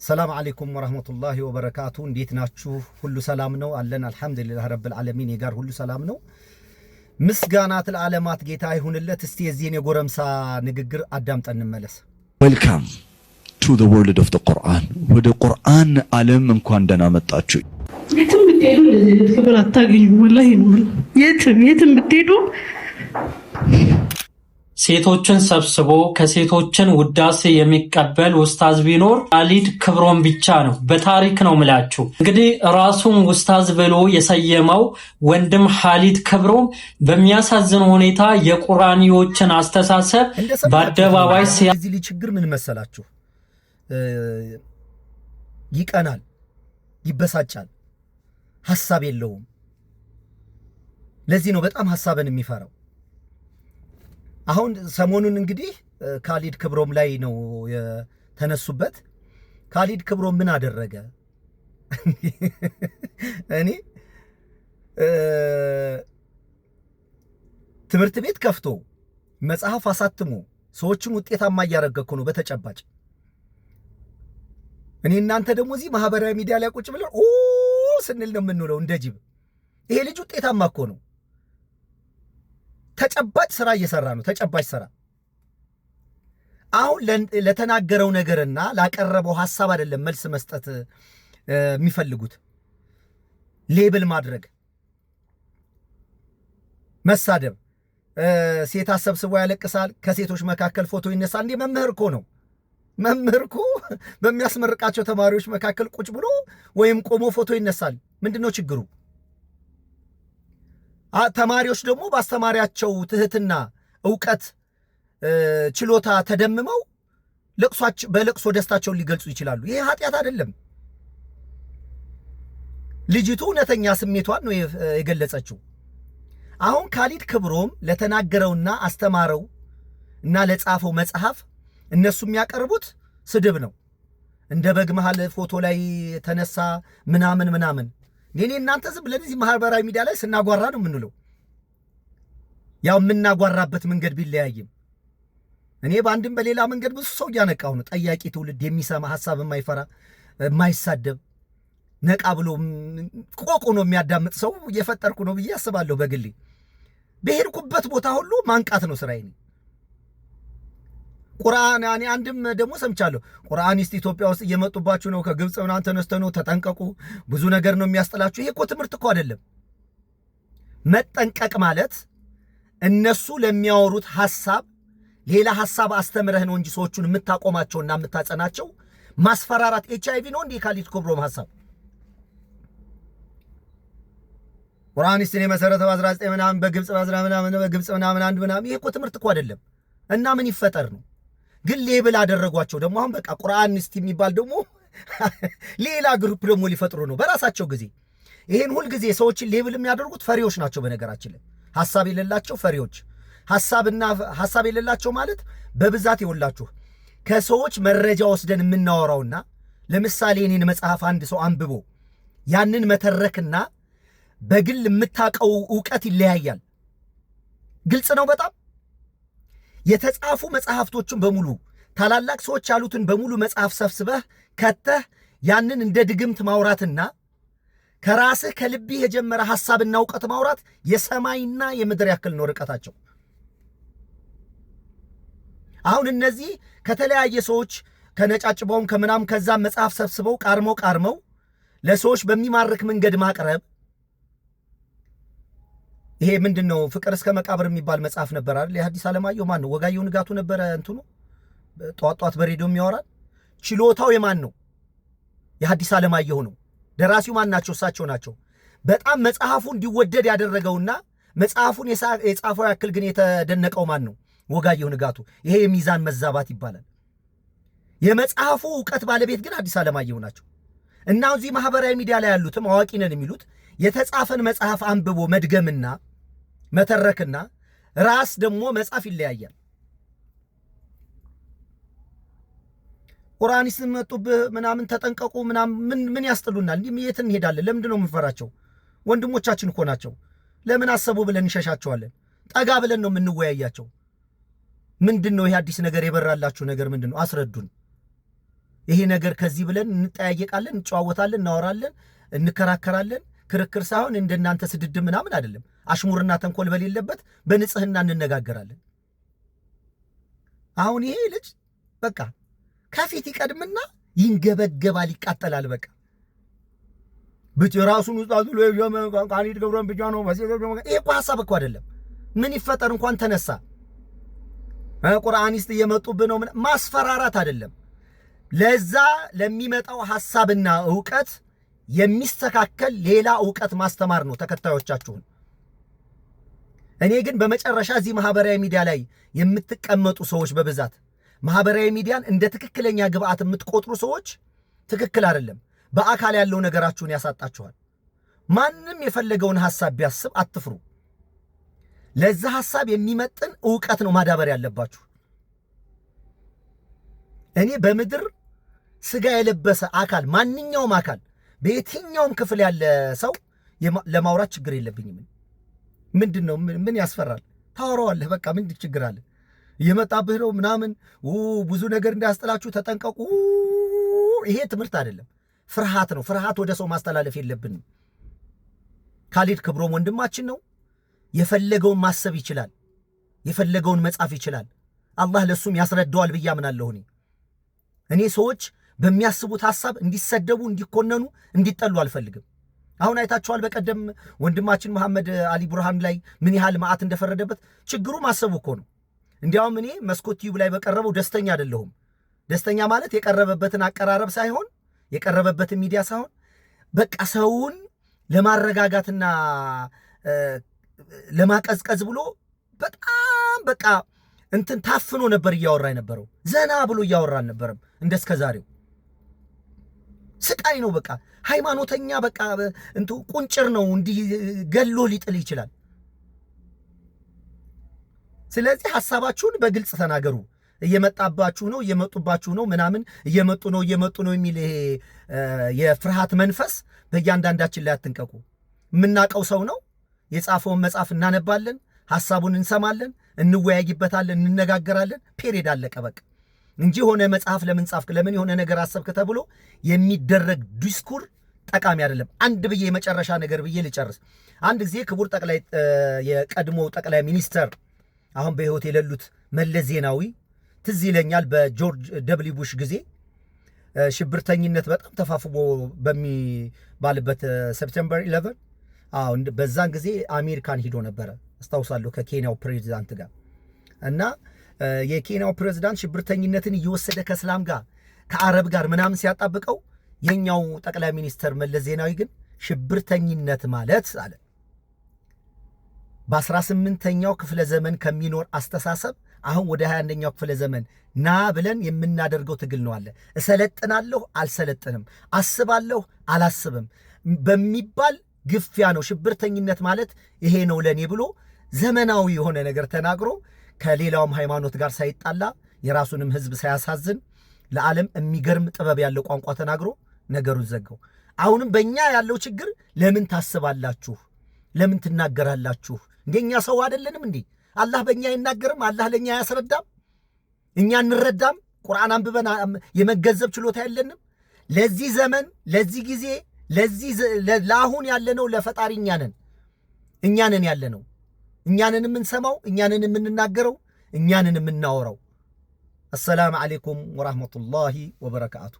ሰላም አለይኩም ወራህመቱላሂ ወበረካቱ። እንዴት ናችሁ? ሁሉ ሰላም ነው አለን። አልሐምዱሊላህ ረብል ዓለሚን የጋር ሁሉ ሰላም ነው። ምስጋናት ለዓለማት ጌታ ይሁንለት። እስቲ የዚህን የጎረምሳ ንግግር አዳምጠን እንመለስ። ዌልካም ቱ ዘ ወርልድ ኦፍ ዘ ቁርአን። ወደ ቁርአን ዓለም እንኳን ደህና መጣችሁ። የትም ብትሄዱ እንደዚህ ክብር አታገኙም። ወላሂ ነው የትም ብትሄዱ ሴቶችን ሰብስቦ ከሴቶችን ውዳሴ የሚቀበል ኡስታዝ ቢኖር ካሊድ ክብሮም ብቻ ነው። በታሪክ ነው ምላችሁ። እንግዲህ ራሱን ኡስታዝ ብሎ የሰየመው ወንድም ካሊድ ክብሮም በሚያሳዝን ሁኔታ የቁርአኒዎችን አስተሳሰብ በአደባባይ እዚህ ልጅ ችግር ምን መሰላችሁ? ይቀናል፣ ይበሳጫል፣ ሐሳብ የለውም። ለዚህ ነው በጣም ሐሳብን የሚፈራው። አሁን ሰሞኑን እንግዲህ ካሊድ ክብሮም ላይ ነው የተነሱበት። ካሊድ ክብሮም ምን አደረገ? እኔ ትምህርት ቤት ከፍቶ መጽሐፍ አሳትሞ ሰዎችን ውጤታማ እያደረገ ነው በተጨባጭ። እኔ እናንተ ደግሞ እዚህ ማህበራዊ ሚዲያ ላይ ቁጭ ብለን ኦ ስንል ነው የምንውለው እንደ ጅብ። ይሄ ልጅ ውጤታማ እኮ ነው። ተጨባጭ ስራ እየሰራ ነው። ተጨባጭ ስራ። አሁን ለተናገረው ነገርና ላቀረበው ሐሳብ አይደለም መልስ መስጠት የሚፈልጉት። ሌብል ማድረግ፣ መሳደብ። ሴት አሰብስቦ ያለቅሳል፣ ከሴቶች መካከል ፎቶ ይነሳል። እንዴ መምህር እኮ ነው። መምህር እኮ በሚያስመርቃቸው ተማሪዎች መካከል ቁጭ ብሎ ወይም ቆሞ ፎቶ ይነሳል። ምንድነው ችግሩ? ተማሪዎች ደግሞ በአስተማሪያቸው ትህትና፣ ዕውቀት፣ ችሎታ ተደምመው በለቅሶ ደስታቸውን ሊገልጹ ይችላሉ። ይሄ ኃጢአት አይደለም። ልጅቱ እውነተኛ ስሜቷን ነው የገለጸችው። አሁን ካሊድ ክብሮም ለተናገረውና አስተማረው እና ለጻፈው መጽሐፍ እነሱ የሚያቀርቡት ስድብ ነው። እንደ በግ መሃል ፎቶ ላይ ተነሳ ምናምን። እኔ እናንተ ዝም ብለን እዚህ ማህበራዊ ሚዲያ ላይ ስናጓራ ነው የምንለው። ያው የምናጓራበት መንገድ ቢለያይም እኔ በአንድም በሌላ መንገድ ብዙ ሰው እያነቃው ነው። ጠያቂ ትውልድ፣ የሚሰማ ሐሳብ የማይፈራ የማይሳደብ ነቃ ብሎ ቆቆ ነው የሚያዳምጥ ሰው እየፈጠርኩ ነው ብዬ አስባለሁ። በግሌ በሄድኩበት ቦታ ሁሉ ማንቃት ነው ስራዬ። ቁርአን እኔ አንድም ደግሞ ሰምቻለሁ። ቁርአኒስት ኢትዮጵያ ውስጥ እየመጡባችሁ ነው፣ ከግብፅ ምናምን ተነስተው ነው፣ ተጠንቀቁ፣ ብዙ ነገር ነው የሚያስጥላችሁ። ይሄ እኮ ትምህርት እኮ አይደለም። መጠንቀቅ ማለት እነሱ ለሚያወሩት ሐሳብ ሌላ ሐሳብ አስተምረህ ነው እንጂ ሰዎቹን የምታቆማቸውና የምታጸናቸው ማስፈራራት ኤችአይቪ ነው እንዴ? ካሊድ ክብሮም ሐሳብ ቁርአኒስትን የመሰረተው 19 ምናምን በግብፅ ምናምን አንድ ምናምን። ይሄ እኮ ትምህርት እኮ አይደለም። እና ምን ይፈጠር ነው ግን ሌብል አደረጓቸው። ደግሞ አሁን በቃ ቁርአኒስት የሚባል ደግሞ ሌላ ግሩፕ ደግሞ ሊፈጥሩ ነው በራሳቸው ጊዜ። ይሄን ሁል ጊዜ ሰዎችን ሌብል የሚያደርጉት ፈሪዎች ናቸው። በነገራችን ላይ ሐሳብ የሌላቸው ፈሪዎች። ሐሳብ የሌላቸው ማለት በብዛት ይወላችሁ ከሰዎች መረጃ ወስደን የምናወራውና ለምሳሌ እኔን መጽሐፍ አንድ ሰው አንብቦ ያንን መተረክና በግል የምታቀው ዕውቀት ይለያያል። ግልጽ ነው በጣም። የተጻፉ መጽሐፍቶችን በሙሉ ታላላቅ ሰዎች ያሉትን በሙሉ መጽሐፍ ሰብስበህ ከተህ ያንን እንደ ድግምት ማውራትና ከራስህ ከልብህ የጀመረ ሐሳብና ዕውቀት ማውራት የሰማይና የምድር ያክል ነው ርቀታቸው። አሁን እነዚህ ከተለያየ ሰዎች ከነጫጭባውም ከምናም ከዛም መጽሐፍ ሰብስበው ቃርመው ለሰዎች በሚማርክ መንገድ ማቅረብ። ይሄ ምንድነው? ፍቅር እስከ መቃብር የሚባል መጽሐፍ ነበር አይደል? የሐዲስ ዓለማየሁ ማን ነው? ወጋየሁ ንጋቱ ነበረ እንትኑ ጧት በሬዲዮ የሚያወራል። ችሎታው የማን ነው? የሐዲስ ዓለማየሁ ነው። ደራሲው ማን ናቸው? እሳቸው ናቸው። በጣም መጽሐፉ እንዲወደድ ያደረገውና መጽሐፉን የጻፈው ያክል ግን የተደነቀው ማን ነው? ወጋየሁ ንጋቱ። ይሄ የሚዛን መዛባት ይባላል። የመጽሐፉ ዕውቀት ባለቤት ግን ሐዲስ ዓለማየሁ ናቸው። እና እዚህ ማህበራዊ ሚዲያ ላይ ያሉትም አዋቂ ነን የሚሉት የተጻፈን መጽሐፍ አንብቦ መድገምና መተረክና ራስ ደግሞ መጽሐፍ ይለያያል። ቁርአኒስት መጡብህ ምናምን ተጠንቀቁ ምናምን ምን ያስጥሉናል? እንዲህ የት እንሄዳለን? ለምንድን ነው የምንፈራቸው? ወንድሞቻችን እኮ ናቸው። ለምን አሰቡ ብለን እንሸሻቸዋለን? ጠጋ ብለን ነው የምንወያያቸው። ምንድነው ይሄ አዲስ ነገር የበራላችሁ ነገር ምንድነው? አስረዱን። ይሄ ነገር ከዚህ ብለን እንጠያየቃለን፣ እንጨዋወታለን፣ እናወራለን፣ እንከራከራለን። ክርክር ሳይሆን እንደናንተ ስድድብ ምናምን አይደለም። አሽሙርና ተንኮል በሌለበት በንጽህና እንነጋገራለን። አሁን ይሄ ልጅ በቃ ከፊት ይቀድምና ይንገበገባል፣ ይቃጠላል። በቃ ራሱን ኡስታዝ ብሎ ካሊድ ገብረን ብቻ ነው። ይሄ እኮ ሐሳብ እኮ አይደለም። ምን ይፈጠር እንኳን ተነሳ ቁርአኒስት እየመጡብህ ነው ማስፈራራት አይደለም። ለዛ ለሚመጣው ሐሳብና ዕውቀት የሚስተካከል ሌላ ዕውቀት ማስተማር ነው ተከታዮቻችሁን። እኔ ግን በመጨረሻ እዚህ ማህበራዊ ሚዲያ ላይ የምትቀመጡ ሰዎች በብዛት ማህበራዊ ሚዲያን እንደ ትክክለኛ ግብአት የምትቆጥሩ ሰዎች ትክክል አይደለም። በአካል ያለው ነገራችሁን ያሳጣችኋል። ማንም የፈለገውን ሐሳብ ቢያስብ አትፍሩ። ለዛ ሐሳብ የሚመጥን ዕውቀት ነው ማዳበር ያለባችሁ። እኔ በምድር ስጋ የለበሰ አካል ማንኛውም አካል በየትኛውም ክፍል ያለ ሰው ለማውራት ችግር የለብኝም። ምንድነው? ምን ያስፈራል? ታወራዋለህ። በቃ ምን ችግር አለ? እየመጣብህ ነው ምናምን ብዙ ነገር እንዳያስጥላችሁ ተጠንቀቁ። ይሄ ትምህርት አይደለም፣ ፍርሃት ነው። ፍርሃት ወደ ሰው ማስተላለፍ የለብንም። ካሊድ ክብሮም ወንድማችን ነው። የፈለገውን ማሰብ ይችላል፣ የፈለገውን መጻፍ ይችላል። አላህ ለሱም ያስረዳዋል ብዬ አምናለሁ። እኔ ሰዎች በሚያስቡት ሐሳብ እንዲሰደቡ፣ እንዲኮነኑ፣ እንዲጠሉ አልፈልግም። አሁን አይታችኋል። በቀደም ወንድማችን መሐመድ አሊ ቡርሃን ላይ ምን ያህል መዓት እንደፈረደበት። ችግሩ ማሰቡ እኮ ነው። እንዲያውም እኔ መስኮት ቲዩብ ላይ በቀረበው ደስተኛ አይደለሁም። ደስተኛ ማለት የቀረበበትን አቀራረብ ሳይሆን የቀረበበትን ሚዲያ ሳይሆን በቃ ሰውን ለማረጋጋትና ለማቀዝቀዝ ብሎ በጣም በቃ እንትን ታፍኖ ነበር እያወራ የነበረው። ዘና ብሎ እያወራ አልነበረም እንደስከ ዛሬው። ስቃይ ነው በቃ ሃይማኖተኛ በቃ ቁንጭር ነው፣ እንዲህ ገሎ ሊጥል ይችላል። ስለዚህ ሐሳባችሁን በግልጽ ተናገሩ። እየመጣባችሁ ነው፣ እየመጡባችሁ ነው ምናምን እየመጡ ነው የሚል ይሄ የፍርሃት መንፈስ በእያንዳንዳችን ላይ አትንቀቁ። የምናቀው ሰው ነው የጻፈውን መጽሐፍ እናነባለን፣ ሐሳቡን እንሰማለን፣ እንወያይበታለን፣ እንነጋገራለን። ፔሬድ አለቀ በቃ እንጂ የሆነ መጽሐፍ ለምን ጻፍክ፣ ለምን የሆነ ነገር አሰብክ ተብሎ የሚደረግ ዲስኩር ጠቃሚ አይደለም። አንድ ብዬ የመጨረሻ ነገር ብዬ ልጨርስ። አንድ ጊዜ ክቡር የቀድሞ ጠቅላይ ሚኒስተር አሁን በሕይወት የሌሉት መለስ ዜናዊ ትዝ ይለኛል። በጆርጅ ደብሊው ቡሽ ጊዜ ሽብርተኝነት በጣም ተፋፍሞ በሚባልበት ሰፕቴምበር 11 በዛን ጊዜ አሜሪካን ሂዶ ነበረ አስታውሳለሁ ከኬንያው ፕሬዚዳንት ጋር እና የኬንያው ፕሬዚዳንት ሽብርተኝነትን እየወሰደ ከእስላም ጋር ከአረብ ጋር ምናምን ሲያጣብቀው የኛው ጠቅላይ ሚኒስተር መለስ ዜናዊ ግን ሽብርተኝነት ማለት አለ በ18ኛው ክፍለ ዘመን ከሚኖር አስተሳሰብ አሁን ወደ 21ኛው ክፍለ ዘመን ና ብለን የምናደርገው ትግል ነው አለ። እሰለጥናለሁ አልሰለጥንም፣ አስባለሁ አላስብም በሚባል ግፊያ ነው ሽብርተኝነት ማለት ይሄ ነው ለኔ ብሎ ዘመናዊ የሆነ ነገር ተናግሮ ከሌላውም ሃይማኖት ጋር ሳይጣላ የራሱንም ህዝብ ሳያሳዝን ለዓለም የሚገርም ጥበብ ያለው ቋንቋ ተናግሮ ነገሩን ዘጋው። አሁንም በእኛ ያለው ችግር ለምን ታስባላችሁ? ለምን ትናገራላችሁ? እንደኛ ሰው አይደለንም እንዴ? አላህ በእኛ አይናገርም? አላህ ለእኛ አያስረዳም? እኛ እንረዳም? ቁርአን አንብበን የመገንዘብ ችሎታ የለንም? ለዚህ ዘመን ለዚህ ጊዜ ለአሁን ያለነው ለፈጣሪ እኛንን ያለነው እኛንን የምንሰማው እኛንን የምንናገረው እኛንን የምናወራው። አሰላሙ አለይኩም ወራህመቱላሂ ወበረካቱ።